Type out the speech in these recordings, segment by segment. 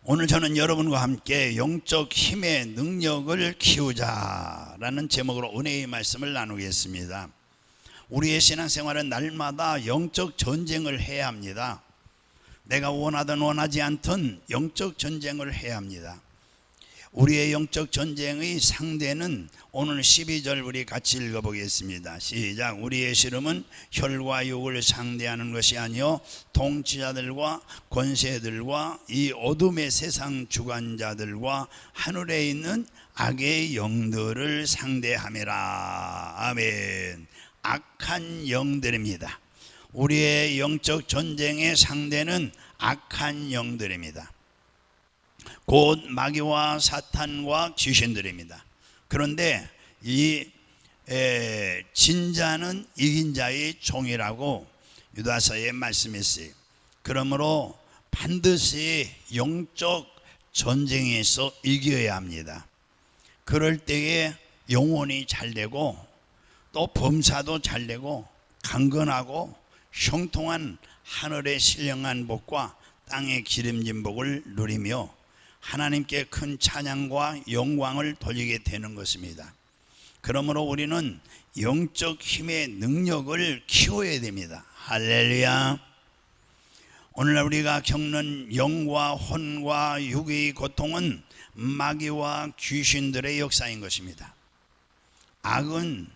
오늘 저는 여러분과 함께 영적 힘의 능력을 키우자라는 제목으로 은혜의 말씀을 나누겠습니다. 우리의 신앙생활은 날마다 영적 전쟁을 해야 합니다. 내가 원하든 원하지 않든 영적 전쟁을 해야 합니다. 우리의 영적 전쟁의 상대는 오늘 12절 우리 같이 읽어보겠습니다. 시작. 우리의 씨름은 혈과 육을 상대하는 것이 아니요 통치자들과 권세들과 이 어둠의 세상 주관자들과 하늘에 있는 악의 영들을 상대함이라. 아멘. 악한 영들입니다. 우리의 영적 전쟁의 상대는 악한 영들입니다. 곧 마귀와 사탄과 귀신들입니다. 그런데 이 진자는 이긴 자의 종이라고 유다서에 말씀했어요. 그러므로 반드시 영적 전쟁에서 이겨야 합니다. 그럴 때에 영혼이 잘 되고 또 범사도 잘 되고 강건하고 형통한 하늘의 신령한 복과 땅의 기름진 복을 누리며 하나님께 큰 찬양과 영광을 돌리게 되는 것입니다. 그러므로 우리는 영적 힘의 능력을 키워야 됩니다. 할렐루야. 오늘날 우리가 겪는 영과 혼과 육의 고통은 마귀와 귀신들의 역사인 것입니다. 악은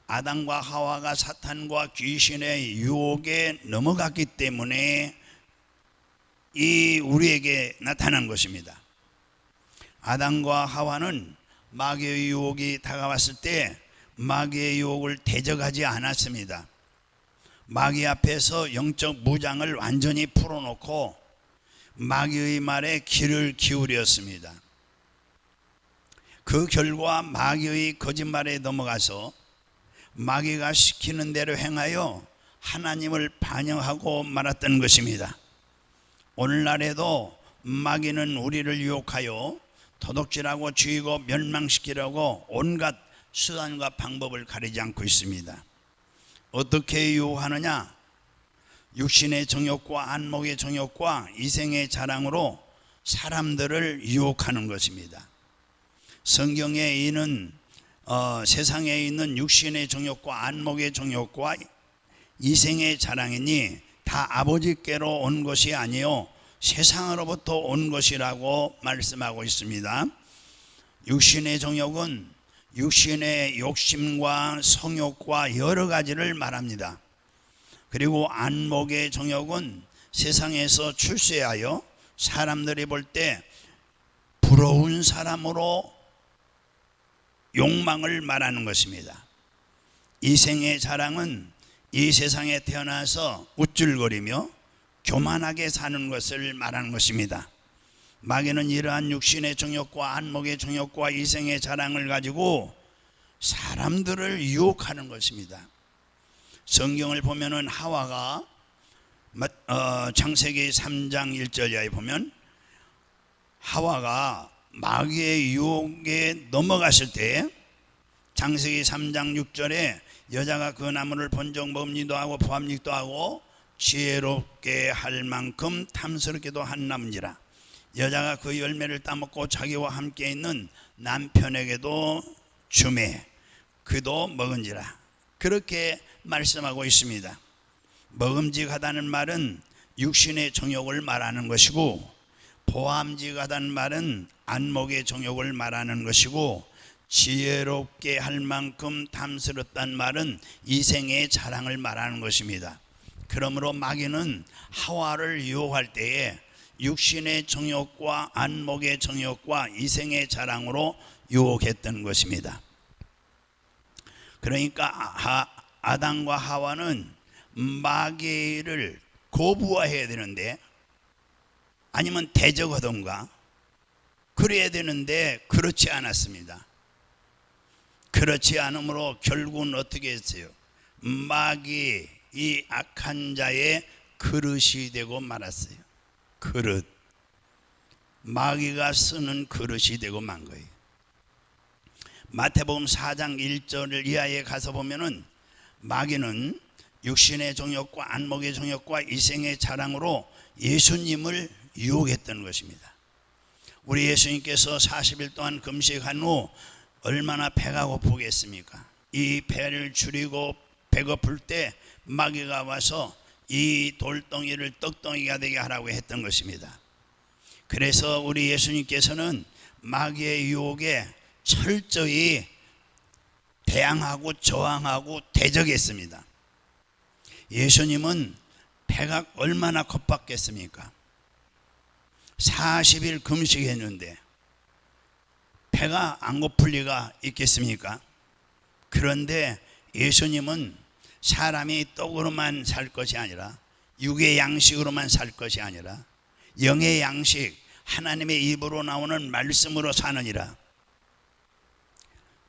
아담과 하와가 사탄과 귀신의 유혹에 넘어갔기 때문에 우리에게 나타난 것입니다. 아담과 하와는 마귀의 유혹이 다가왔을 때 마귀의 유혹을 대적하지 않았습니다. 마귀 앞에서 영적 무장을 완전히 풀어놓고 마귀의 말에 귀를 기울였습니다. 그 결과 마귀의 거짓말에 넘어가서 마귀가 시키는 대로 행하여 하나님을 반역하고 말았던 것입니다. 오늘날에도 마귀는 우리를 유혹하여 도둑질하고 죽이고 멸망시키려고 온갖 수단과 방법을 가리지 않고 있습니다. 어떻게 유혹하느냐? 육신의 정욕과 안목의 정욕과 이생의 자랑으로 사람들을 유혹하는 것입니다. 성경에 이는 세상에 있는 육신의 정욕과 안목의 정욕과 이생의 자랑이니 다 아버지께로 온 것이 아니요 세상으로부터 온 것이라고 말씀하고 있습니다. 육신의 정욕은 육신의 욕심과 성욕과 여러 가지를 말합니다. 그리고 안목의 정욕은 세상에서 출세하여 사람들이 볼 때 부러운 사람으로 욕망을 말하는 것입니다. 이생의 자랑은 이 세상에 태어나서 우쭐거리며 교만하게 사는 것을 말하는 것입니다. 마귀는 이러한 육신의 정욕과 안목의 정욕과 이생의 자랑을 가지고 사람들을 유혹하는 것입니다. 성경을 보면은 하와가 창세기 3장 1절에 보면 하와가 마귀의 유혹에 넘어갔을 때 창세기 3장 6절에 여자가 그 나무를 본적 먹음직도 하고 포함직도 하고 지혜롭게 할 만큼 탐스럽게도 한 나무니라. 여자가 그 열매를 따먹고 자기와 함께 있는 남편에게도 주매 그도 먹은지라. 그렇게 말씀하고 있습니다. 먹음직하다는 말은 육신의 정욕을 말하는 것이고 포함직하다는 말은 안목의 정욕을 말하는 것이고 지혜롭게 할 만큼 탐스럽다는 말은 이생의 자랑을 말하는 것입니다. 그러므로 마귀는 하와를 유혹할 때에 육신의 정욕과 안목의 정욕과 이생의 자랑으로 유혹했던 것입니다. 그러니까 아담과 하와는 마귀를 거부해야 되는데 아니면 대적하던가 그래야 되는데 그렇지 않았습니다. 그렇지 않으므로 결국은 어떻게 했어요? 마귀 이 악한 자의 그릇이 되고 말았어요. 그릇. 마귀가 쓰는 그릇이 되고 만 거예요. 마태복음 4장 1절 이하에 가서 보면은 마귀는 육신의 정욕과 안목의 정욕과 이생의 자랑으로 예수님을 유혹했던 것입니다. 우리 예수님께서 40일 동안 금식한 후 얼마나 배가 고프겠습니까? 이 배를 줄이고 배고플 때 마귀가 와서 이 돌덩이를 떡덩이가 되게 하라고 했던 것입니다. 그래서 우리 예수님께서는 마귀의 유혹에 철저히 대항하고 저항하고 대적했습니다. 예수님은 배가 얼마나 겁박겠습니까? 40일 금식했는데 배가 안 고플 리가 있겠습니까? 그런데 예수님은 사람이 떡으로만 살 것이 아니라 육의 양식으로만 살 것이 아니라 영의 양식, 하나님의 입으로 나오는 말씀으로 사느니라.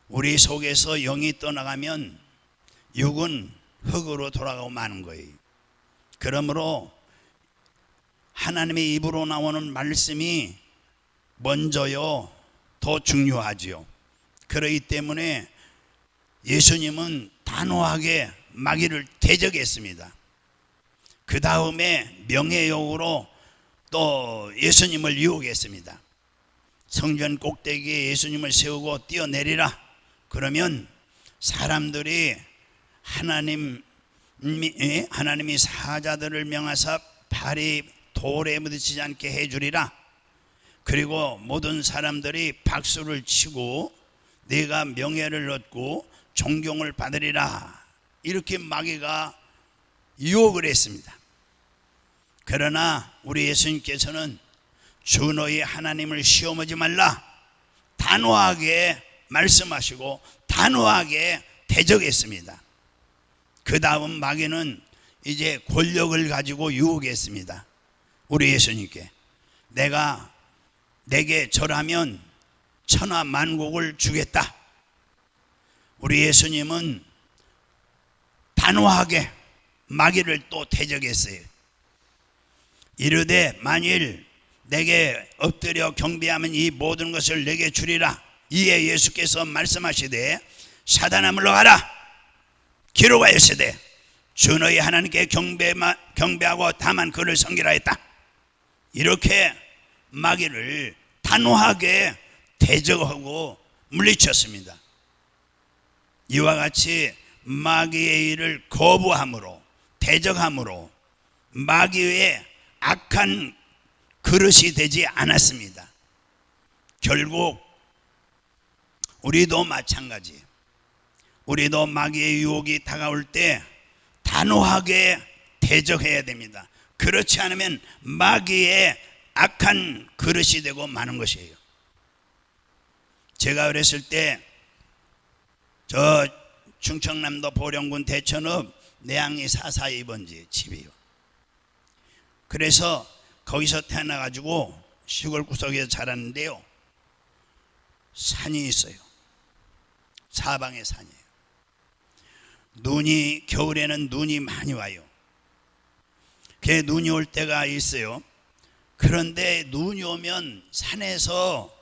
우리 속에서 영이 떠나가면 육은 흙으로 돌아가고 마는 거예요. 그러므로 하나님의 입으로 나오는 말씀이 먼저요, 더 중요하지요. 그렇기 때문에 예수님은 단호하게 마귀를 대적했습니다. 그 다음에 명예욕으로 또 예수님을 유혹했습니다. 성전 꼭대기에 예수님을 세우고 뛰어내리라. 그러면 사람들이 하나님이 사자들을 명하사 발이 돌에 부딪히지 않게 해주리라. 그리고 모든 사람들이 박수를 치고 네가 명예를 얻고 존경을 받으리라. 이렇게 마귀가 유혹을 했습니다. 그러나 우리 예수님께서는 주 너희 하나님을 시험하지 말라 단호하게 말씀하시고 단호하게 대적했습니다. 그 다음 마귀는 이제 권력을 가지고 유혹했습니다. 우리 예수님께 내게 절하면 천하 만국을 주겠다. 우리 예수님은 단호하게 마귀를 또 대적했어요. 이르되 만일 내게 엎드려 경배하면 이 모든 것을 내게 주리라. 이에 예수께서 말씀하시되 사단아 물러가라. 기록하였으되 주 너희 하나님께 경배하고 다만 그를 섬기라 했다. 이렇게 마귀를 단호하게 대적하고 물리쳤습니다. 이와 같이 마귀의 일을 거부함으로 대적함으로 마귀의 악한 그릇이 되지 않았습니다. 결국 우리도 마찬가지. 우리도 마귀의 유혹이 다가올 때 단호하게 대적해야 됩니다. 그렇지 않으면 마귀의 악한 그릇이 되고 마는 것이에요. 제가 어렸을 때 저 충청남도 보령군 대천읍 내양리 442번지 집이요. 그래서 거기서 태어나가지고 시골 구석에서 자랐는데요. 산이 있어요. 사방에 산이에요. 겨울에는 눈이 많이 와요. 그게 눈이 올 때가 있어요. 그런데 눈이 오면 산에서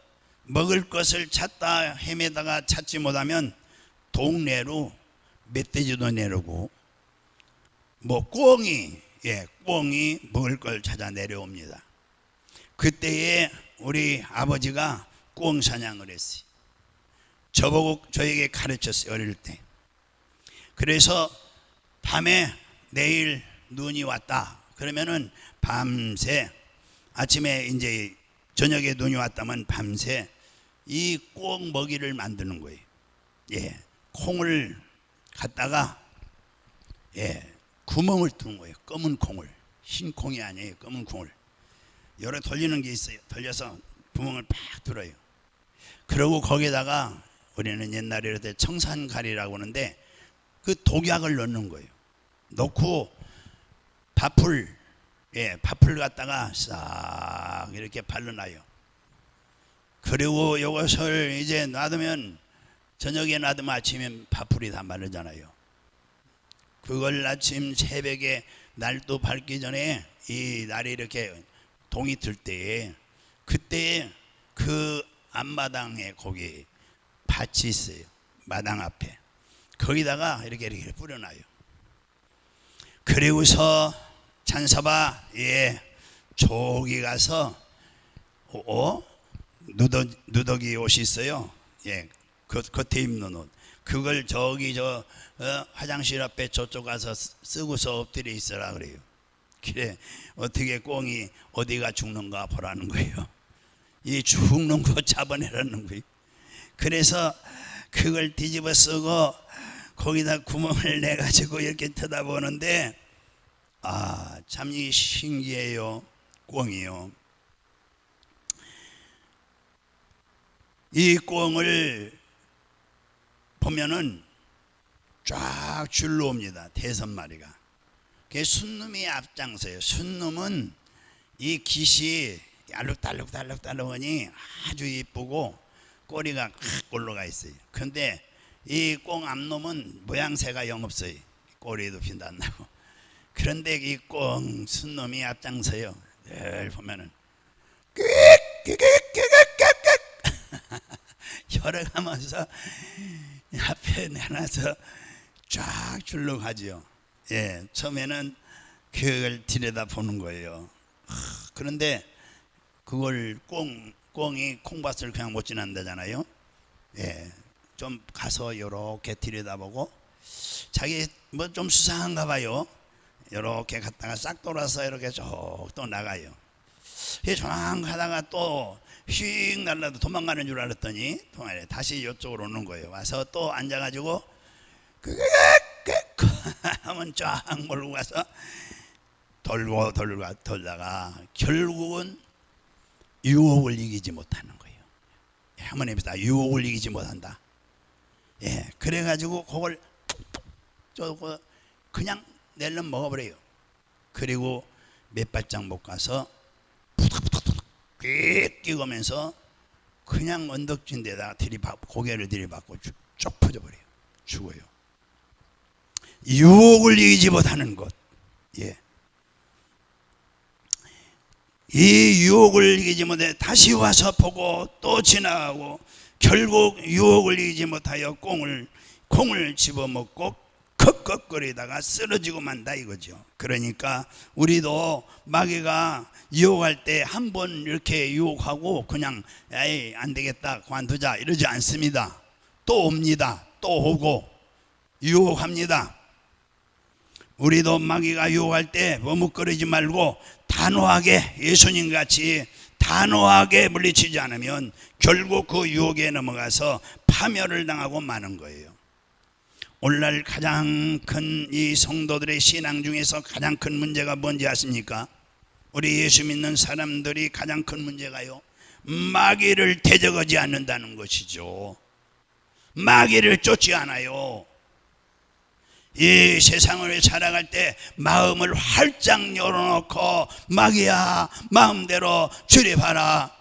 먹을 것을 찾다 헤매다가 찾지 못하면 동네로 멧돼지도 내려오고 꿩이 먹을 걸 찾아 내려옵니다. 그때에 우리 아버지가 꿩 사냥을 했어요. 저에게 가르쳤어요. 어릴 때. 그래서 밤에 내일 눈이 왔다 그러면은 밤새, 아침에 이제 저녁에 눈이 왔다면 밤새 이 꿩 먹이를 만드는 거예요. 콩을 갖다가 구멍을 뚫은 거예요. 검은 콩을, 흰 콩이 아니에요. 검은 콩을 여러 돌리는 게 있어요. 돌려서 구멍을 팍 뚫어요. 그리고 거기다가 우리는 옛날에 이럴 때 청산가리라고 하는데 그 독약을 넣는 거예요. 넣고 밥풀 갖다가 싹 이렇게 발라놔요. 그리고 이것을 이제 놔두면 저녁에 놔두면 아침에 밥풀이 다 마르잖아요. 그걸 아침 새벽에 날도 밝기 전에 이 날이 이렇게 동이 들 때에 그때에 그 앞마당에 거기 밭이 있어요. 마당 앞에 거기다가 이렇게 뿌려놔요. 그리고서 찬사바 조기 가서 누더기 옷이 있어요. 예, 겉에 입는 옷. 그걸 저기 화장실 앞에 저쪽 가서 쓰고서 엎드려 있으라 그래요. 그래 어떻게 꽁이 어디가 죽는가 보라는 거예요. 이 죽는 거 잡아내라는 거예요. 그래서 그걸 뒤집어 쓰고 거기다 구멍을 내 가지고 이렇게 쳐다보는데 참 이 신기해요. 꽁이요. 이 꽁을 보면은 쫙 줄로 옵니다. 5마리가. 그게 순놈이 앞장서요. 순놈은 이 깃이 알록달록하니 아주 이쁘고 꼬리가 확 올라가 있어요. 근데 이 꽁 앞놈은 모양새가 영 없어요. 꼬리도 핀도 안 나고. 그런데 이 꽁 순놈이 앞장서요. 늘 보면은 열어가면서 앞에 내놔서 쫙 줄로 가죠. 예, 처음에는 그걸 들여다 보는 거예요. 그런데 그걸 꽁이 콩밭을 그냥 못 지난다잖아요. 예, 좀 가서 이렇게 들여다보고 자기 뭐 좀 수상한가 봐요. 이렇게 갔다가 싹 돌아서 이렇게 쭉 또 나가요. 조망 가다가 또 휙 날라도 도망가는 줄 알았더니 다시 이쪽으로 오는 거예요. 와서 또 앉아가지고 하면 쫙 몰고 가서 돌다가 결국은 유혹을 이기지 못하는 거예요. 한번 해봅시다. 유혹을 이기지 못한다. 예, 그래가지고 그걸 그냥 낼름 먹어버려요. 그리고 몇 발짝 못 가서 꽤 뛰어가면서 그냥 언덕진 데다 고개를 들이받고 쭉 퍼져버려요. 죽어요. 유혹을 이기지 못하는 것. 예. 이 유혹을 이기지 못해 다시 와서 보고 또 지나가고 결국 유혹을 이기지 못하여 콩을 집어먹고 컥컥거리다가 쓰러지고 만다 이거죠. 그러니까 우리도 마귀가 유혹할 때 한 번 이렇게 유혹하고 그냥 에이 안 되겠다 관두자 이러지 않습니다. 또 옵니다. 또 오고 유혹합니다. 우리도 마귀가 유혹할 때 머뭇거리지 말고 단호하게 예수님같이 단호하게 물리치지 않으면 결국 그 유혹에 넘어가서 파멸을 당하고 마는 거예요. 오늘날 가장 큰 이 성도들의 신앙 중에서 가장 큰 문제가 뭔지 아십니까? 우리 예수 믿는 사람들이 가장 큰 문제가요, 마귀를 대적하지 않는다는 것이죠. 마귀를 쫓지 않아요. 이 세상을 살아갈 때 마음을 활짝 열어놓고 마귀야 마음대로 출입하라,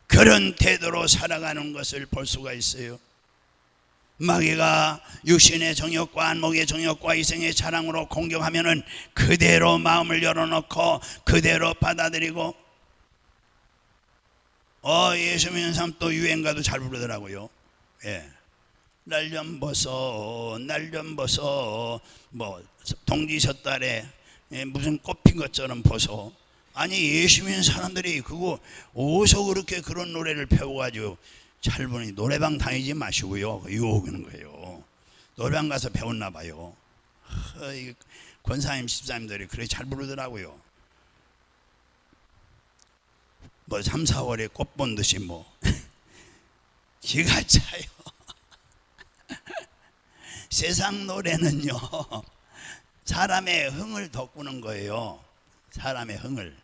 그런 태도로 살아가는 것을 볼 수가 있어요. 마귀가 육신의 정욕과 안목의 정욕과 이생의 자랑으로 공격하면은 그대로 마음을 열어놓고 그대로 받아들이고, 예수 믿는 사람 또 유행가도 잘 부르더라고요. 예. 날 좀 보소, 날 좀 보소, 뭐 동지섣달에 무슨 꽃핀 것처럼 보소. 아니 예수 믿는 사람들이 그거 어디서 그렇게 그런 노래를 배워가지고 잘 보니 노래방 다니지 마시고요. 유혹하는 거예요. 노래방 가서 배웠나 봐요. 권사님 집사님들이 그렇게 잘 부르더라고요. 뭐 3, 4월에 꽃 본 듯이 뭐 기가 차요. 세상 노래는요 사람의 흥을 돋구는 거예요. 사람의 흥을.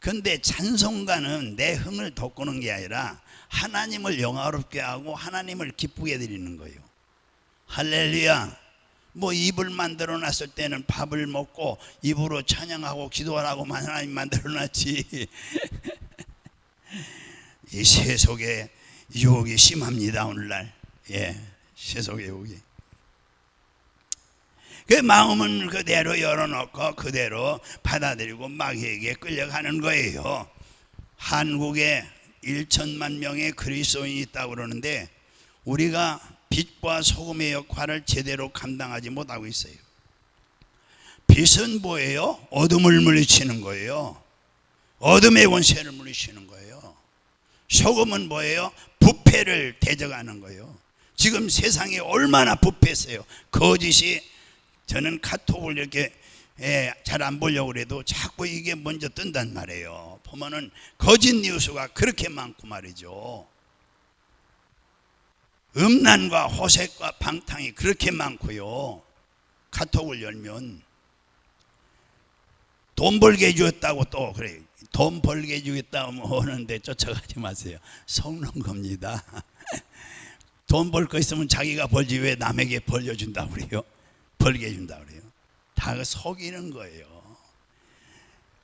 근데 찬송가는 내 흥을 돋구는 게 아니라 하나님을 영화롭게 하고 하나님을 기쁘게 드리는 거예요. 할렐루야. 뭐 입을 만들어 놨을 때는 밥을 먹고 입으로 찬양하고 기도하라고만 하나님 만들어 놨지. 이 세속에 유혹이 심합니다 오늘날. 예, 세속의 유혹이. 그 마음은 그대로 열어놓고 그대로 받아들이고 마귀에게 끌려가는 거예요. 한국에 1천만 명의 그리스도인이 있다고 그러는데 우리가 빛과 소금의 역할을 제대로 감당하지 못하고 있어요. 빛은 뭐예요? 어둠을 물리치는 거예요. 어둠의 권세를 물리치는 거예요. 소금은 뭐예요? 부패를 대적하는 거예요. 지금 세상이 얼마나 부패했어요. 거짓이, 저는 카톡을 이렇게 잘 안 보려고 그래도 자꾸 이게 먼저 뜬단 말이에요. 보면은 거짓 뉴스가 그렇게 많고 말이죠. 음란과 호색과 방탕이 그렇게 많고요. 카톡을 열면 돈 벌게 해주었다고 또 그래요. 돈 벌게 해주겠다고 하는데 쫓아가지 마세요. 속는 겁니다. 돈 벌 거 있으면 자기가 벌지 왜 남에게 벌려준다고 그래요? 벌게 해준다고 그래요? 다 속이는 거예요.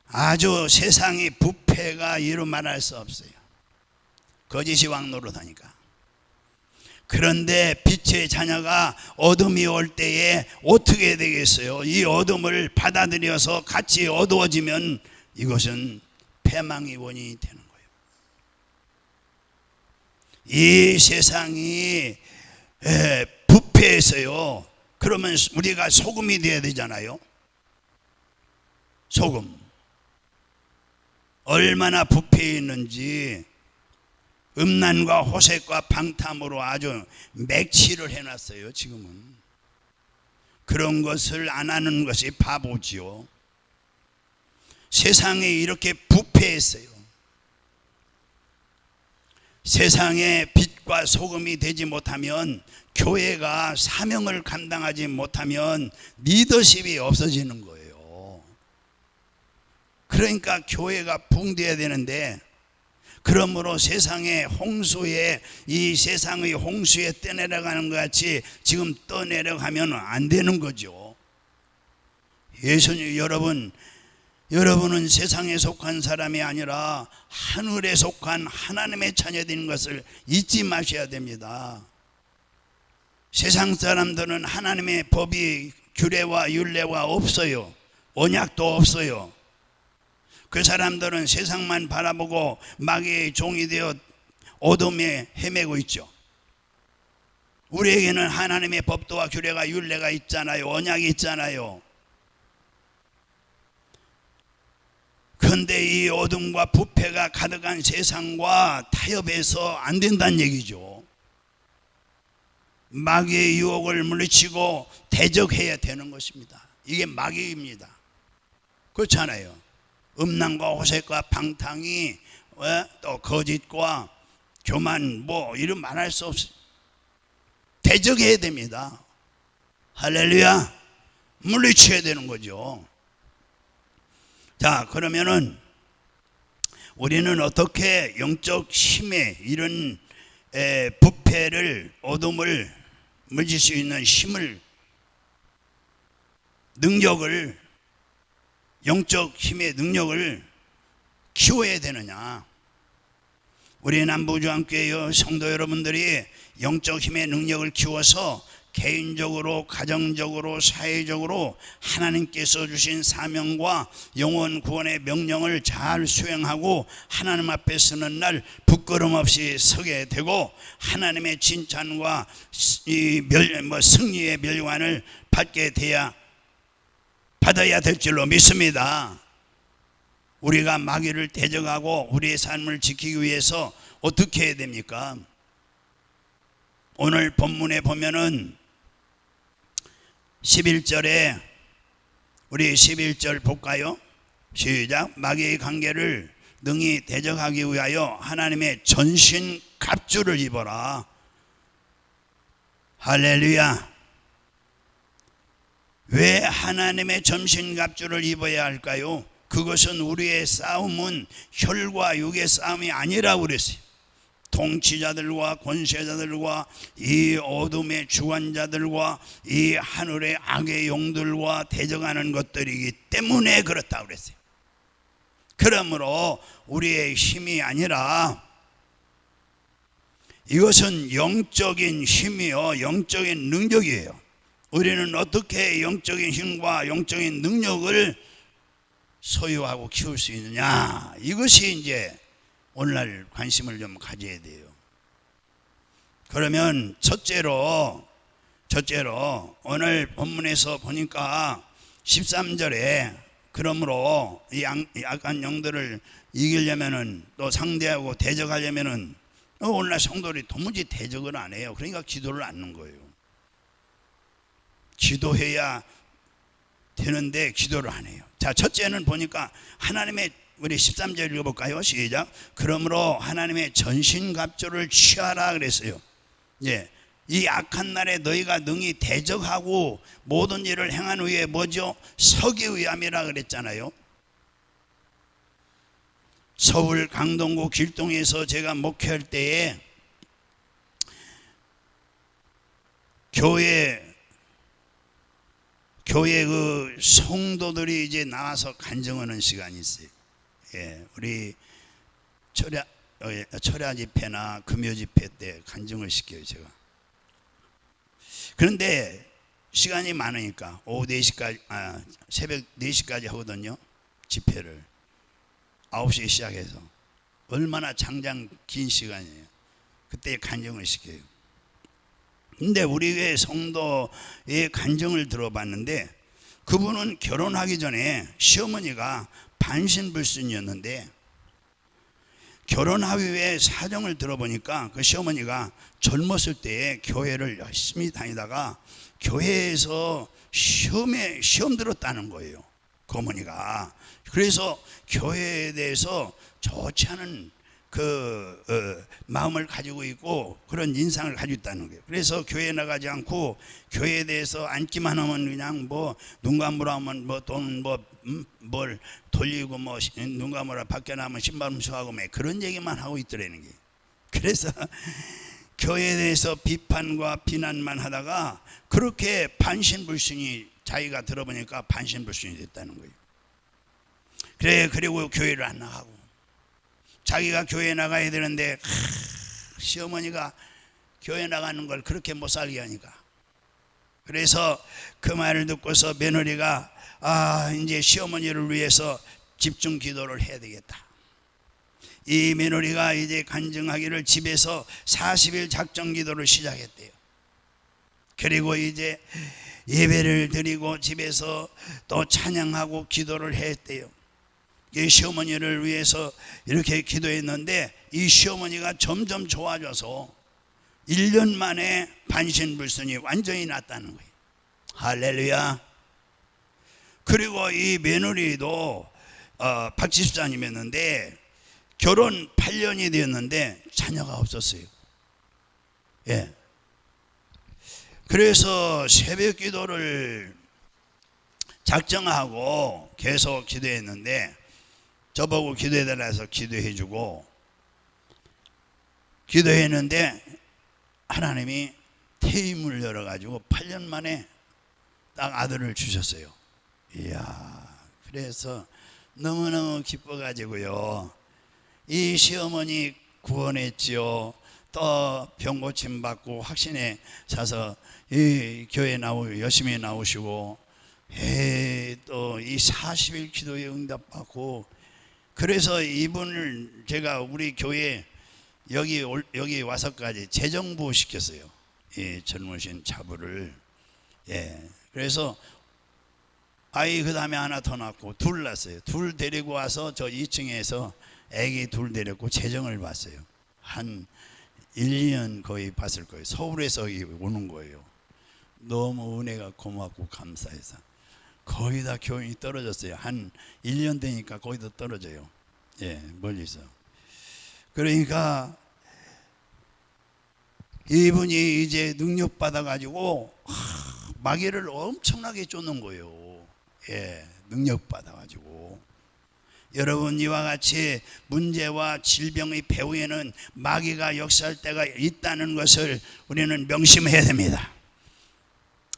아주 세상의 부패가 이루 말할 수 없어요. 거짓이 왕 노릇하니까. 그런데 빛의 자녀가 어둠이 올 때에 어떻게 되겠어요? 이 어둠을 받아들여서 같이 어두워지면 이것은 패망의 원인이 되는 거예요. 이 세상이 부패해서요. 그러면 우리가 소금이 되어야 되잖아요. 소금 얼마나 부패해 있는지 음란과 호색과 방탐으로 아주 맥치를 해놨어요. 지금은 그런 것을 안 하는 것이 바보지요. 세상에 이렇게 부패했어요. 세상에 빛과 소금이 되지 못하면, 교회가 사명을 감당하지 못하면 리더십이 없어지는 거예요. 그러니까 교회가 붕괴해야 되는데, 그러므로 세상의 홍수에, 이 세상의 홍수에 떠내려가는 것 같이 지금 떠내려가면 안 되는 거죠. 예수님, 여러분은 세상에 속한 사람이 아니라 하늘에 속한 하나님의 자녀된 것을 잊지 마셔야 됩니다. 세상 사람들은 하나님의 법이, 규례와 율례가 없어요. 언약도 없어요. 그 사람들은 세상만 바라보고 마귀의 종이 되어 어둠에 헤매고 있죠. 우리에게는 하나님의 법도와 규례가, 율례가 있잖아요. 언약이 있잖아요. 그런데 이 어둠과 부패가 가득한 세상과 타협해서 안 된다는 얘기죠. 마귀의 유혹을 물리치고 대적해야 되는 것입니다. 이게 마귀입니다. 그렇잖아요. 음란과 호색과 방탕이, 또 거짓과 교만, 이런 말할 수 없어요. 대적해야 됩니다. 할렐루야. 물리쳐야 되는 거죠. 자, 그러면은 우리는 어떻게 영적 힘에, 이런 부패를, 어둠을 물질 수 있는 힘을, 능력을, 영적 힘의 능력을 키워야 되느냐? 우리 남부주안교회 성도 여러분들이 영적 힘의 능력을 키워서 개인적으로, 가정적으로, 사회적으로 하나님께서 주신 사명과 영혼 구원의 명령을 잘 수행하고 하나님 앞에 서는 날 부끄럼 없이 서게 되고, 하나님의 칭찬과 승리의 멸관을 받아야 될 줄로 믿습니다. 우리가 마귀를 대적하고 우리의 삶을 지키기 위해서 어떻게 해야 됩니까? 오늘 본문에 보면은 11절에, 우리 11절 볼까요? 시작. 마귀의 관계를 능히 대적하기 위하여 하나님의 전신 갑주를 입어라. 할렐루야. 왜 하나님의 전신 갑주를 입어야 할까요? 그것은 우리의 싸움은 혈과 육의 싸움이 아니라고 그랬어요. 통치자들과 권세자들과 이 어둠의 주관자들과 이 하늘의 악의 용들과 대적하는 것들이기 때문에 그렇다고 그랬어요. 그러므로 우리의 힘이 아니라 이것은 영적인 힘이요, 영적인 능력이에요. 우리는 어떻게 영적인 힘과 영적인 능력을 소유하고 키울 수 있느냐, 이것이 이제 오늘날 관심을 좀 가져야 돼요. 그러면 첫째로 오늘 본문에서 보니까 13절에 그러므로 이 악한 영들을 이기려면은, 또 상대하고 대적하려면은, 오늘날 성도들이 도무지 대적을 안 해요. 그러니까 기도를 안 하는 거예요. 기도해야 되는데 기도를 안 해요. 자, 첫째는 보니까 하나님의, 우리 13절 읽어볼까요? 시작. 그러므로 하나님의 전신갑주를 취하라 그랬어요. 예, 이 악한 날에 너희가 능히 대적하고 모든 일을 행한 후에 뭐죠? 서기 위함이라 그랬잖아요. 서울 강동구 길동에서 제가 목회할 때에 교회 그 성도들이 이제 나와서 간증하는 시간이 있어요. 예, 우리 철야 집회나 금요 집회 때 간증을 시켜요, 제가. 그런데 시간이 많으니까 오후 4시까지, 새벽 4시까지 하거든요, 집회를. 9시에 시작해서 얼마나 장장 긴 시간이에요. 그때 간증을 시켜요. 근데 우리 교회 성도의 간증을 들어봤는데, 그분은 결혼하기 전에 시어머니가 반신불순이었는데, 결혼하기 위해 사정을 들어보니까 그 시어머니가 젊었을 때에 교회를 열심히 다니다가 교회에서 시험 들었다는 거예요, 그 어머니가. 그래서 교회에 대해서 좋지 않은 마음을 가지고 있고 그런 인상을 가지고 있다는 거예요. 그래서 교회에 나가지 않고 교회에 대해서 앉기만 하면 그냥 뭐 눈 감으라 하면 뭐 돈 뭘 돌리고 뭐 눈 감으라 밖에 나면 신발 훔쳐가고 뭐 그런 얘기만 하고 있더라는 게. 그래서 교회에 대해서 비판과 비난만 하다가 그렇게 반신불순이, 자기가 들어보니까 반신불순이 됐다는 거예요. 그리고 교회를 안 나가고, 자기가 교회 나가야 되는데 시어머니가 교회 나가는 걸 그렇게 못 살게 하니까, 그래서 그 말을 듣고서 며느리가 이제 시어머니를 위해서 집중 기도를 해야 되겠다. 이 며느리가 이제 간증하기를 집에서 40일 작정 기도를 시작했대요. 그리고 이제 예배를 드리고 집에서 또 찬양하고 기도를 했대요. 이 시어머니를 위해서 이렇게 기도했는데 이 시어머니가 점점 좋아져서 1년 만에 반신불순이 완전히 낫다는 거예요. 할렐루야. 그리고 이 며느리도 박집사님이었는데 결혼 8년이 되었는데 자녀가 없었어요. 예. 그래서 새벽 기도를 작정하고 계속 기도했는데, 저보고 기도해달라서 기도해주고 기도했는데 하나님이 태임을 열어가지고 8년 만에 딱 아들을 주셨어요. 이야, 그래서 너무너무 기뻐가지고요, 이 시어머니 구원했지요. 또 병고침 받고 확신에 차서 이 교회 열심히 나오시고, 또 이 40일 기도에 응답받고, 그래서 이분을 제가 우리 교회 여기 와서까지 재정부 시켰어요. 이 젊으신 자부를. 예. 그래서 아이 그 다음에 하나 더 낳고 둘 낳았어요. 둘 데리고 와서 저 2층에서 애기 둘 데리고 재정을 봤어요. 한 1, 2년 거의 봤을 거예요. 서울에서 오는 거예요. 너무 은혜가 고맙고 감사해서 거의 다 교인이 떨어졌어요. 한 1년 되니까 거의 다 떨어져요. 예, 멀리서. 그러니까 이분이 이제 능력받아 가지고 마귀를 엄청나게 쫓는 거예요. 예, 능력받아 가지고. 여러분, 이와 같이 문제와 질병의 배후에는 마귀가 역사할 때가 있다는 것을 우리는 명심해야 됩니다.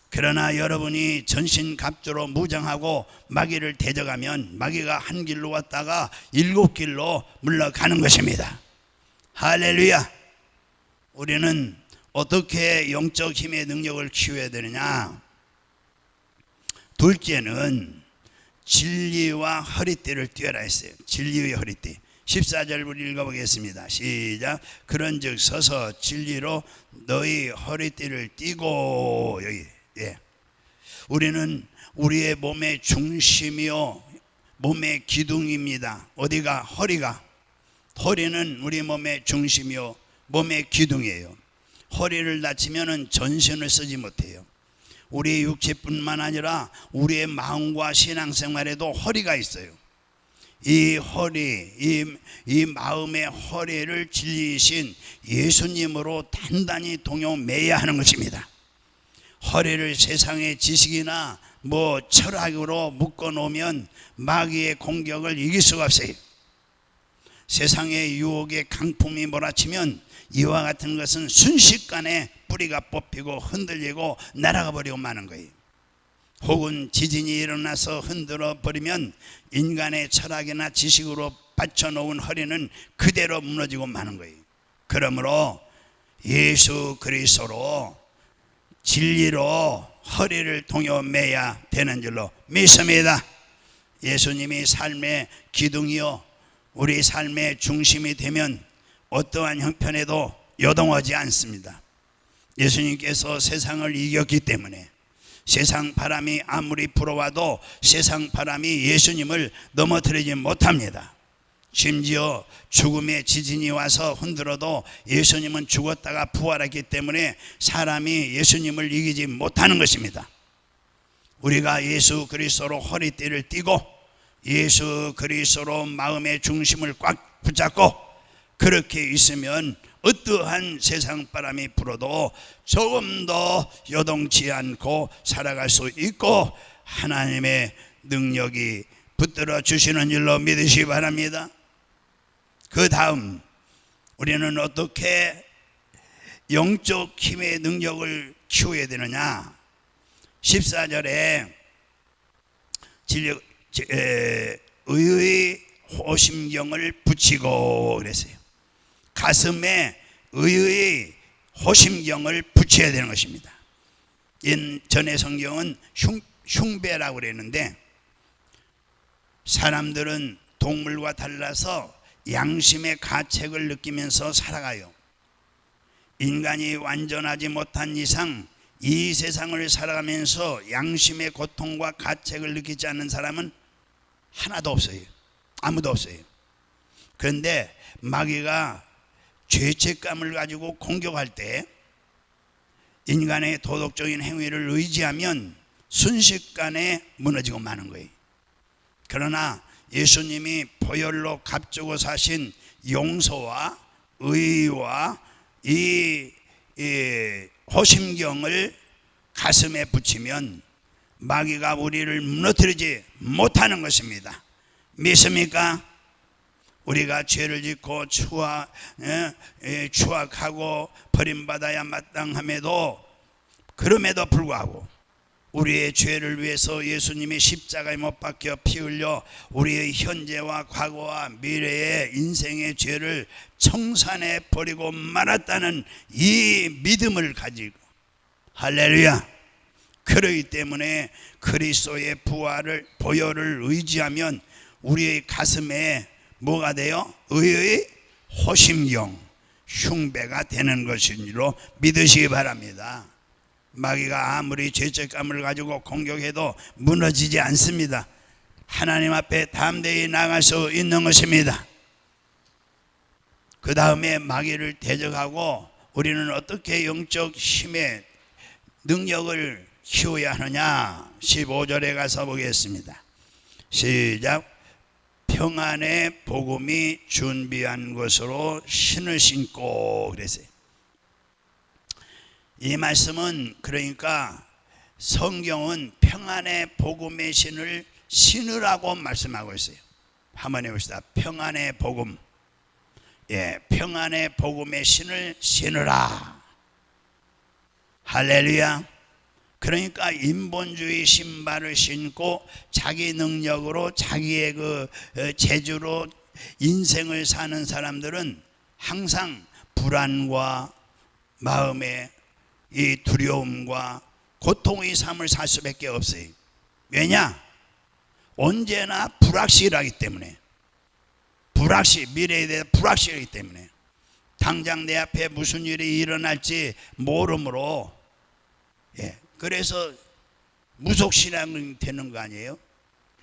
그러나 여러분이 전신갑주로 무장하고 마귀를 대적하면 마귀가 한 길로 왔다가 7길로 물러가는 것입니다. 할렐루야. 우리는 어떻게 영적 힘의 능력을 키워야 되느냐? 둘째는 진리와 허리띠를 띄어라 했어요. 진리의 허리띠. 14절 우리 읽어보겠습니다. 시작. 그런즉 서서 진리로 너희 허리띠를 띠고. 여기. 예. 우리는 우리의 몸의 중심이요 몸의 기둥입니다. 어디가? 허리가. 허리는 우리 몸의 중심이요 몸의 기둥이에요. 허리를 다치면 전신을 쓰지 못해요. 우리 육체뿐만 아니라 우리의 마음과 신앙생활에도 허리가 있어요. 이 허리, 이 마음의 허리를 진리이신 예수님으로 단단히 동요매야 하는 것입니다. 허리를 세상의 지식이나 철학으로 묶어놓으면 마귀의 공격을 이길 수가 없어요. 세상의 유혹의 강풍이 몰아치면 이와 같은 것은 순식간에 뿌리가 뽑히고 흔들리고 날아가 버리고 마는 거예요. 혹은 지진이 일어나서 흔들어 버리면 인간의 철학이나 지식으로 받쳐놓은 허리는 그대로 무너지고 마는 거예요. 그러므로 예수 그리스도로 진리로 허리를 동요매야 되는 줄로 믿습니다. 예수님이 삶의 기둥이요 우리 삶의 중심이 되면 어떠한 형편에도 요동하지 않습니다. 예수님께서 세상을 이겼기 때문에 세상 바람이 아무리 불어와도 세상 바람이 예수님을 넘어뜨리지 못합니다. 심지어 죽음의 지진이 와서 흔들어도 예수님은 죽었다가 부활했기 때문에 사람이 예수님을 이기지 못하는 것입니다. 우리가 예수 그리스도로 허리띠를 띠고 예수 그리스도로 마음의 중심을 꽉 붙잡고 그렇게 있으면 어떠한 세상 바람이 불어도 조금 더 요동치 않고 살아갈 수 있고 하나님의 능력이 붙들어 주시는 줄로 믿으시기 바랍니다. 그 다음 우리는 어떻게 영적 힘의 능력을 키워야 되느냐. 14절에 의의 호심경을 붙이고 그랬어요. 가슴에 의의 호심경을 붙여야 되는 것입니다. 전의 성경은 흉배라고 그랬는데 사람들은 동물과 달라서 양심의 가책을 느끼면서 살아가요. 인간이 완전하지 못한 이상 이 세상을 살아가면서 양심의 고통과 가책을 느끼지 않는 사람은 하나도 없어요. 아무도 없어요. 그런데 마귀가 죄책감을 가지고 공격할 때 인간의 도덕적인 행위를 의지하면 순식간에 무너지고 마는 거예요. 그러나 예수님이 보혈로 값주고 사신 용서와 의와 이 호심경을 가슴에 붙이면 마귀가 우리를 무너뜨리지 못하는 것입니다. 믿습니까? 우리가 죄를 짓고 추악하고 버림받아야 마땅함에도 그럼에도 불구하고 우리의 죄를 위해서 예수님이 십자가에 못 박혀 피 흘려 우리의 현재와 과거와 미래의 인생의 죄를 청산해 버리고 말았다는 이 믿음을 가지고 할렐루야. 그러기 때문에 그리스도의 부활을 보혈을 의지하면 우리의 가슴에 뭐가 돼요? 의의 호심경, 흉배가 되는 것인 줄로 믿으시기 바랍니다. 마귀가 아무리 죄책감을 가지고 공격해도 무너지지 않습니다. 하나님 앞에 담대히 나갈 수 있는 것입니다. 그 다음에 마귀를 대적하고 우리는 어떻게 영적 힘의 능력을 키워야 하느냐. 15절에 가서 보겠습니다. 시작. 평안의 복음이 준비한 것으로 신을 신고 그랬어요. 이 말씀은 그러니까 성경은 평안의 복음의 신을 신으라고 말씀하고 있어요. 한번 해봅시다. 평안의 복음. 평안의 복음의 신을 신으라. 할렐루야. 그러니까 인본주의 신발을 신고 자기 능력으로 자기의 재주로 인생을 사는 사람들은 항상 불안과 마음의 이 두려움과 고통의 삶을 살 수밖에 없어요. 왜냐? 언제나 불확실하기 때문에. 미래에 대해 불확실하기 때문에. 당장 내 앞에 무슨 일이 일어날지 모르므로 그래서 무속신앙이 되는 거 아니에요?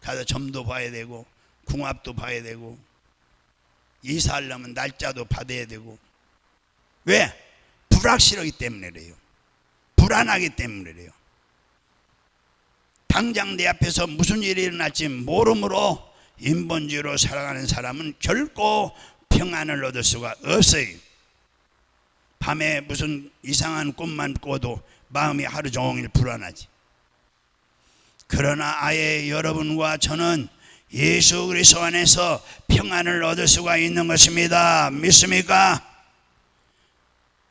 가서 점도 봐야 되고 궁합도 봐야 되고 이사하려면 날짜도 받아야 되고. 왜? 불확실하기 때문에 그래요. 불안하기 때문에 그래요. 당장 내 앞에서 무슨 일이 일어날지 모르므로 인본주의로 살아가는 사람은 결코 평안을 얻을 수가 없어요. 밤에 무슨 이상한 꿈만 꿔도 마음이 하루 종일 불안하지. 그러나 아예 여러분과 저는 예수 그리스도 안에서 평안을 얻을 수가 있는 것입니다. 믿습니까?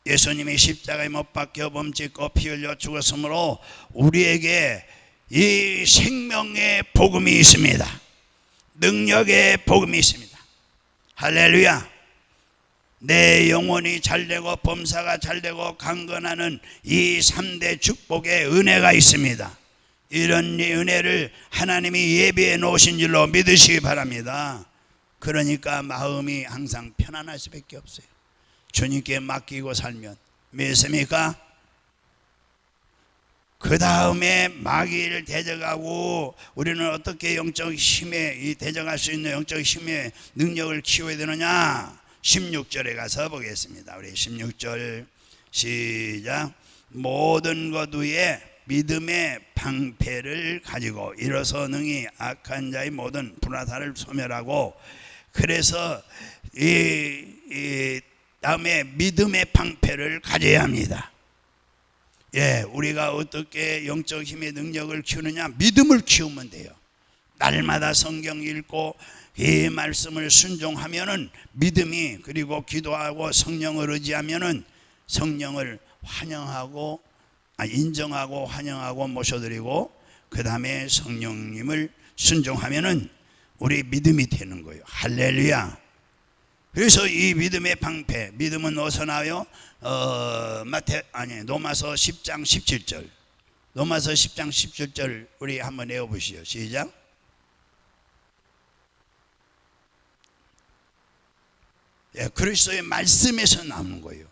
예수님이 십자가에 못 박혀 몸짓고 피 흘려 죽었으므로 우리에게 이 생명의 복음이 있습니다. 능력의 복음이 있습니다. 할렐루야. 내 영혼이 잘되고 범사가 잘되고 강건하는 이 3대 축복의 은혜가 있습니다. 이런 은혜를 하나님이 예비해 놓으신 줄로 믿으시기 바랍니다. 그러니까 마음이 항상 편안할 수밖에 없어요. 주님께 맡기고 살면. 믿습니까? 그 다음에 마귀를 대적하고 우리는 어떻게 영적 힘에 대적할 수 있는 영적 힘의 능력을 키워야 되느냐? 16절에 가서 보겠습니다. 우리 16절 시작. 모든 것 위에 믿음의 방패를 가지고 일어서 능히 악한 자의 모든 불화살을 소멸하고. 그래서 이 다음에 믿음의 방패를 가져야 합니다. 예, 우리가 어떻게 영적 힘의 능력을 키우느냐? 믿음을 키우면 돼요. 날마다 성경 읽고 이 말씀을 순종하면은 믿음이, 그리고 기도하고 성령을 의지하면은 성령을 환영하고 인정하고 환영하고 모셔드리고 그 다음에 성령님을 순종하면은 우리 믿음이 되는 거예요. 할렐루야. 그래서 이 믿음의 방패, 믿음은 어디서 나와요? 로마서 10장 17절. 로마서 10장 17절 우리 한번 외워보시죠. 시작. 예, 그리스도의 말씀에서 나오는 거예요.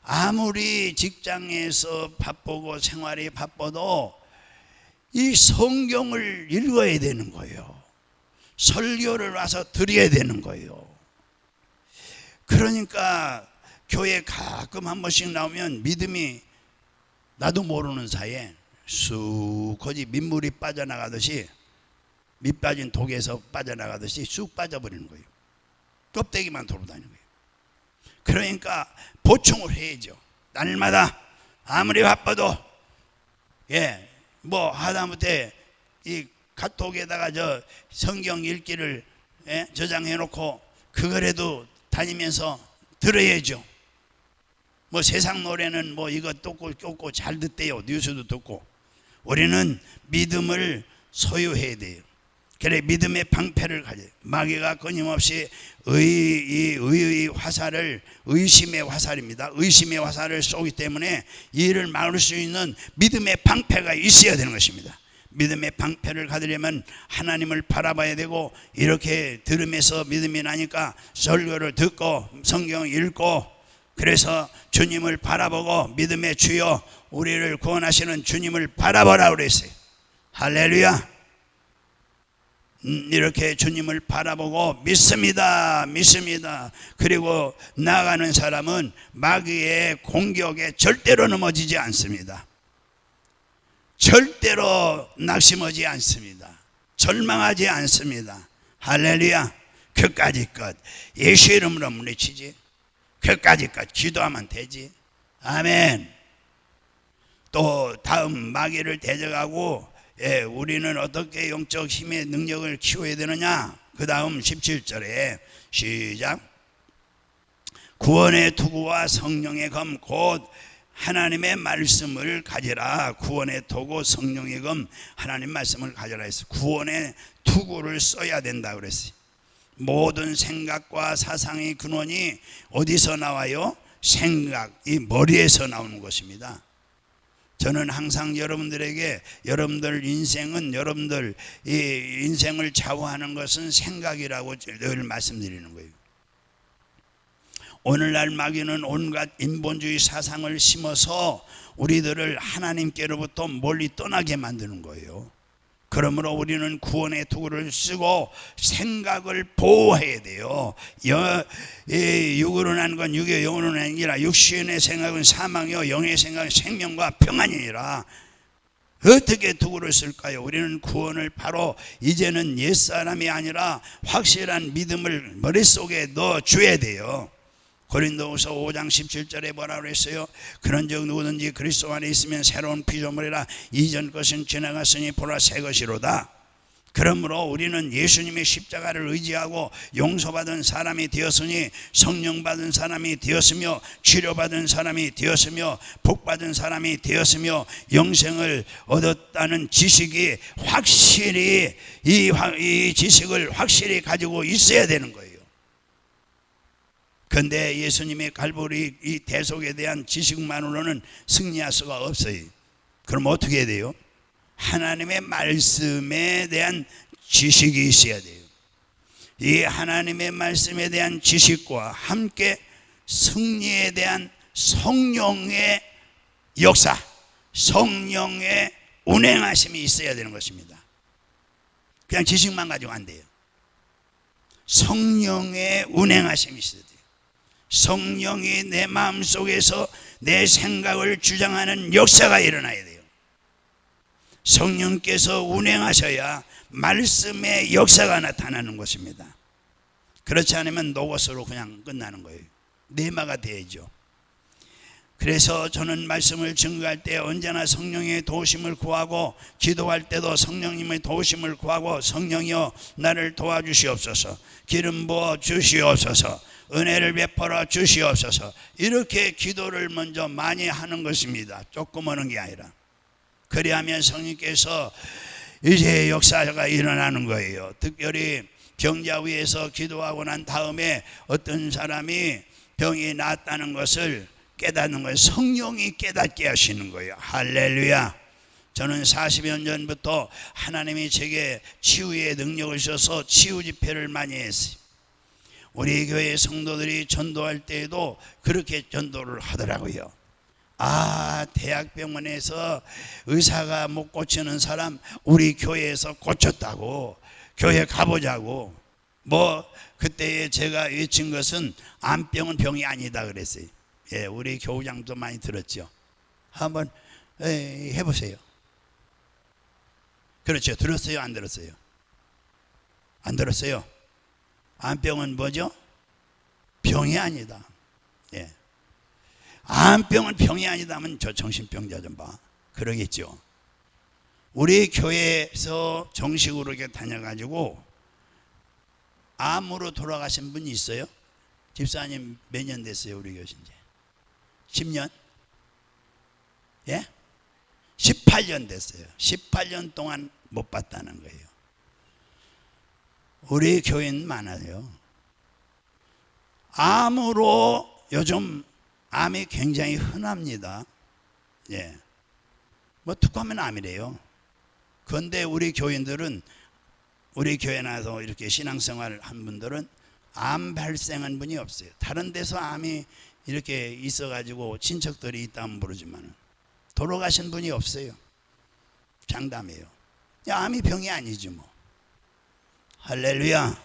아무리 직장에서 바쁘고 생활이 바빠도 이 성경을 읽어야 되는 거예요. 설교를 와서 드려야 되는 거예요. 그러니까 교회 가끔 한 번씩 나오면 믿음이 나도 모르는 사이에 쑥 거지 민물이 빠져나가듯이, 밑 빠진 독에서 빠져나가듯이 쑥 빠져버리는 거예요. 껍데기만 돌아다니는 거예요. 그러니까 보충을 해야죠. 날마다 아무리 바빠도 뭐 하다못해 이 카톡에다가 저 성경 읽기를 저장해 놓고 그거라도 다니면서 들어야죠. 뭐 세상 노래는 뭐 이거 쫓고 잘 듣대요. 뉴스도 듣고. 우리는 믿음을 소유해야 돼요. 그래, 믿음의 방패를 가져요. 마귀가 끊임없이 의의 화살을, 의심의 화살입니다. 의심의 화살을 쏘기 때문에 이를 막을 수 있는 믿음의 방패가 있어야 되는 것입니다. 믿음의 방패를 가지려면 하나님을 바라봐야 되고, 이렇게 들으면서 믿음이 나니까 설교를 듣고 성경 읽고, 그래서 주님을 바라보고 믿음의 주여 우리를 구원하시는 주님을 바라보라 그랬어요. 할렐루야. 이렇게 주님을 바라보고 믿습니다. 그리고 나아가는 사람은 마귀의 공격에 절대로 넘어지지 않습니다. 절대로 낙심하지 않습니다. 절망하지 않습니다. 할렐루야. 그까짓 것 예수 이름으로 물리치지. 그까짓 것 기도하면 되지. 아멘. 또 다음 마귀를 대적하고 우리는 어떻게 영적 힘의 능력을 키워야 되느냐? 그 다음 17절에 시작. 구원의 투구와 성령의 검 곧 하나님의 말씀을 가지라. 구원의 도구 성령의 검 하나님 말씀을 가지라 했어요. 구원의 투구를 써야 된다 그랬어요. 모든 생각과 사상의 근원이 어디서 나와요? 생각, 이 머리에서 나오는 것입니다. 저는 항상 여러분들에게 여러분들 인생은, 여러분들 이 인생을 좌우하는 것은 생각이라고 늘 말씀드리는 거예요. 오늘날 마귀는 온갖 인본주의 사상을 심어서 우리들을 하나님께로부터 멀리 떠나게 만드는 거예요. 그러므로 우리는 구원의 도구를 쓰고 생각을 보호해야 돼요. 육으로 난 건 육의 영으로 난 게 아니라 육신의 생각은 사망이요 영의 생각은 생명과 평안이니라. 어떻게 도구를 쓸까요? 우리는 구원을 바로 이제는 옛사람이 아니라 확실한 믿음을 머릿속에 넣어줘야 돼요. 고린도후서 5장 17절에 뭐라고 했어요? 그런즉 누구든지 그리스도 안에 있으면 새로운 피조물이라 이전 것은 지나갔으니 보라 새 것이로다. 그러므로 우리는 예수님의 십자가를 의지하고 용서받은 사람이 되었으니 성령 받은 사람이 되었으며 치료받은 사람이 되었으며 복받은 사람이 되었으며 영생을 얻었다는 지식이 확실히 이 지식을 확실히 가지고 있어야 되는 거예요. 그런데 예수님의 갈보리 이 대속에 대한 지식만으로는 승리할 수가 없어요. 그럼 어떻게 해야 돼요? 하나님의 말씀에 대한 지식이 있어야 돼요. 이 하나님의 말씀에 대한 지식과 함께 승리에 대한 성령의 역사, 성령의 운행하심이 있어야 되는 것입니다. 그냥 지식만 가지고 안 돼요. 성령의 운행하심이 있어야 돼요. 성령이 내 마음속에서 내 생각을 주장하는 역사가 일어나야 돼요. 성령께서 운행하셔야 말씀의 역사가 나타나는 것입니다. 그렇지 않으면 노것으로 그냥 끝나는 거예요. 내마가 돼야죠. 그래서 저는 말씀을 증거할 때 언제나 성령의 도우심을 구하고 기도할 때도 성령님의 도우심을 구하고 성령이여 나를 도와주시옵소서, 기름 부어 주시옵소서, 은혜를 베풀어 주시옵소서, 이렇게 기도를 먼저 많이 하는 것입니다. 조금 하는 게 아니라. 그리하면 성령께서 이제 역사가 일어나는 거예요. 특별히 병자 위에서 기도하고 난 다음에 어떤 사람이 병이 낫다는 것을 깨닫는 거예요. 성령이 깨닫게 하시는 거예요. 할렐루야. 저는 40여 년 전부터 하나님이 제게 치유의 능력을 주셔서 치유 집회를 많이 했어요. 우리 교회 성도들이 전도할 때에도 그렇게 전도를 하더라고요. 대학병원에서 의사가 못 고치는 사람 우리 교회에서 고쳤다고, 교회 가보자고. 그때 제가 외친 것은 암병은 병이 아니다 그랬어요. 예, 우리 교우장도 많이 들었죠. 한번 해보세요. 그렇죠. 들었어요? 안 들었어요? 안 들었어요? 암병은 뭐죠? 병이 아니다. 예. 암병은 병이 아니다 하면 저 정신병자 좀 봐. 그러겠죠. 우리 교회에서 정식으로 이렇게 다녀가지고 암으로 돌아가신 분이 있어요? 집사님 몇 년 됐어요? 우리 교신지 10년? 예? 18년 됐어요. 18년 동안 못 봤다는 거예요. 우리 교회는 많아요. 암으로 요즘 암이 굉장히 흔합니다. 예. 툭 하면 암이래요. 그런데 우리 교인들은, 우리 교회 나서 이렇게 신앙생활을 한 분들은 암 발생한 분이 없어요. 다른 데서 암이 이렇게 있어가지고 친척들이 있다면 모르지만 돌아가신 분이 없어요. 장담해요. 암이 병이 아니지 뭐. 할렐루야.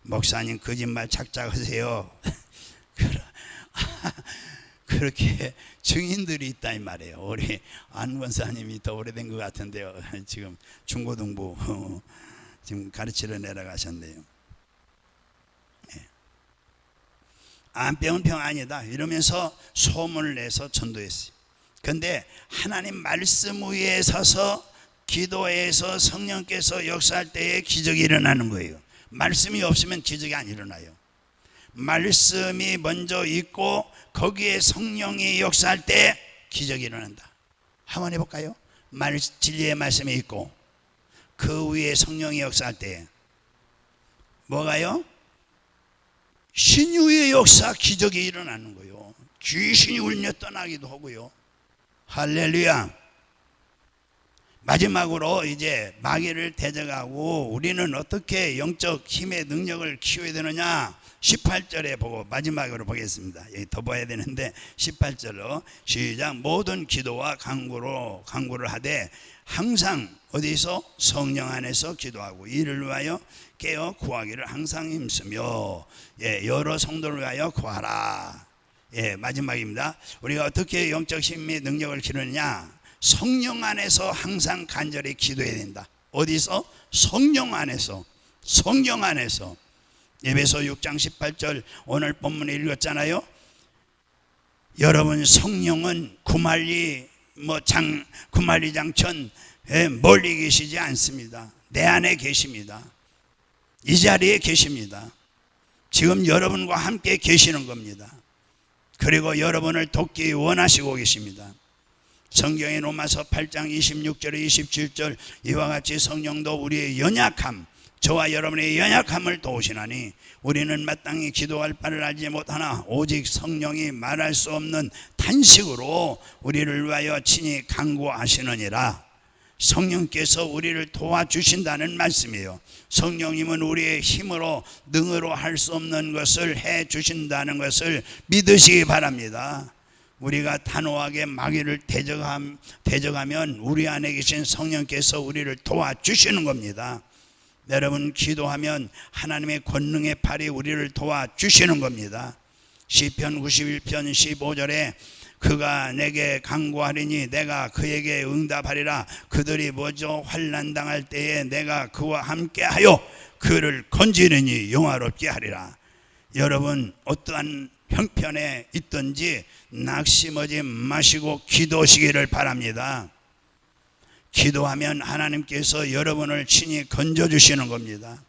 목사님 거짓말 착착하세요. 그렇게 증인들이 있다 이 말이에요. 우리 안 권사님이 더 오래된 것 같은데요. 지금 중고등부 지금 가르치러 내려가셨네요. 네. 암병은 병 아니다 이러면서 소문을 내서 전도했어요. 그런데 하나님 말씀 위에 서서 기도해서 성령께서 역사할 때에 기적이 일어나는 거예요. 말씀이 없으면 기적이 안 일어나요. 말씀이 먼저 있고 거기에 성령이 역사할 때 기적이 일어난다. 한번 해볼까요? 진리의 말씀이 있고 그 위에 성령이 역사할 때 뭐가요? 신유의 역사, 기적이 일어나는 거예요. 귀신이 울며 떠나기도 하고요. 할렐루야. 마지막으로 이제 마귀를 대적하고 우리는 어떻게 영적 힘의 능력을 키워야 되느냐, 18절에 보고 마지막으로 보겠습니다. 여기 더 봐야 되는데 18절로 시작. 모든 기도와 간구를 하되 항상 어디서? 성령 안에서 기도하고 이를 위하여 깨어 구하기를 항상 힘쓰며 여러 성도를 위하여 구하라. 마지막입니다. 우리가 어떻게 영적 힘의 능력을 기르느냐? 성령 안에서 항상 간절히 기도해야 된다. 어디서? 성령 안에서. 성령 안에서. 에베소 6장 18절 오늘 본문에 읽었잖아요. 여러분 성령은 구말리 장천 멀리 계시지 않습니다. 내 안에 계십니다. 이 자리에 계십니다. 지금 여러분과 함께 계시는 겁니다. 그리고 여러분을 돕기 원하시고 계십니다. 성경의 로마서 8장 26절에 27절 이와 같이 성령도 우리의 연약함, 저와 여러분의 연약함을 도우시나니 우리는 마땅히 기도할 바를 알지 못하나 오직 성령이 말할 수 없는 탄식으로 우리를 위하여 친히 간구하시느니라. 성령께서 우리를 도와주신다는 말씀이에요. 성령님은 우리의 힘으로 능으로 할 수 없는 것을 해 주신다는 것을 믿으시기 바랍니다. 우리가 단호하게 마귀를 대적하면 우리 안에 계신 성령께서 우리를 도와주시는 겁니다. 여러분 기도하면 하나님의 권능의 팔이 우리를 도와주시는 겁니다. 시편 91편 15절에 그가 내게 간구하리니 내가 그에게 응답하리라. 그들이 먼저 환난 당할 때에 내가 그와 함께하여 그를 건지리니 영화롭게 하리라. 여러분 어떠한 형편에 있든지 낙심하지 마시고 기도하시기를 바랍니다. 기도하면 하나님께서 여러분을 친히 건져주시는 겁니다.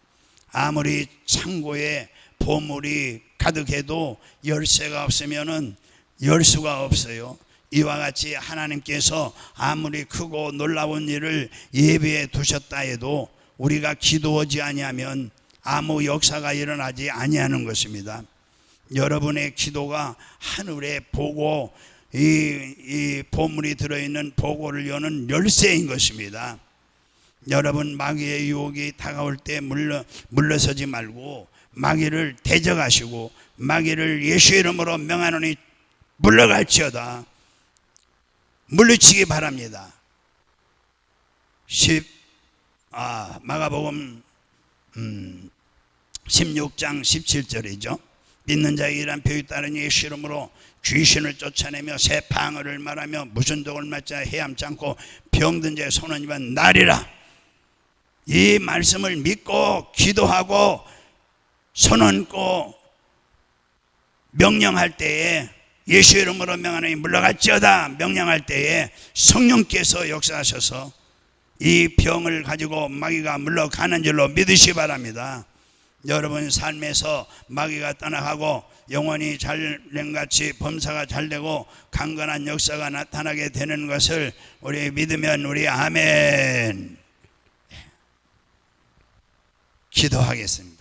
아무리 창고에 보물이 가득해도 열쇠가 없으면 열 수가 없어요. 이와 같이 하나님께서 아무리 크고 놀라운 일을 예비해 두셨다 해도 우리가 기도하지 아니하면 아무 역사가 일어나지 아니하는 것입니다. 여러분의 기도가 하늘에 보고 이 보물이 들어있는 보고를 여는 열쇠인 것입니다. 여러분 마귀의 유혹이 다가올 때 물러서지 말고 마귀를 대적하시고 마귀를 예수 이름으로 명하노니 물러갈지어다. 물리치기 바랍니다. 마가복음 16장 17절이죠. 믿는 자의 일한 표에 따른 예수 이름으로 귀신을 쫓아내며 새 방언을 말하며 무슨 독을 맞자 헤엄치 않고 병든 자의 손은 입은 나리라. 이 말씀을 믿고 기도하고 손 얹고 명령할 때에 예수 이름으로 명하노니 물러갈지어다 명령할 때에 성령께서 역사하셔서 이 병을 가지고 마귀가 물러가는 줄로 믿으시기 바랍니다. 여러분 삶에서 마귀가 떠나가고 영혼이 잘된같이 범사가 잘되고 강건한 역사가 나타나게 되는 것을 우리 믿으면 우리 아멘 기도하겠습니다.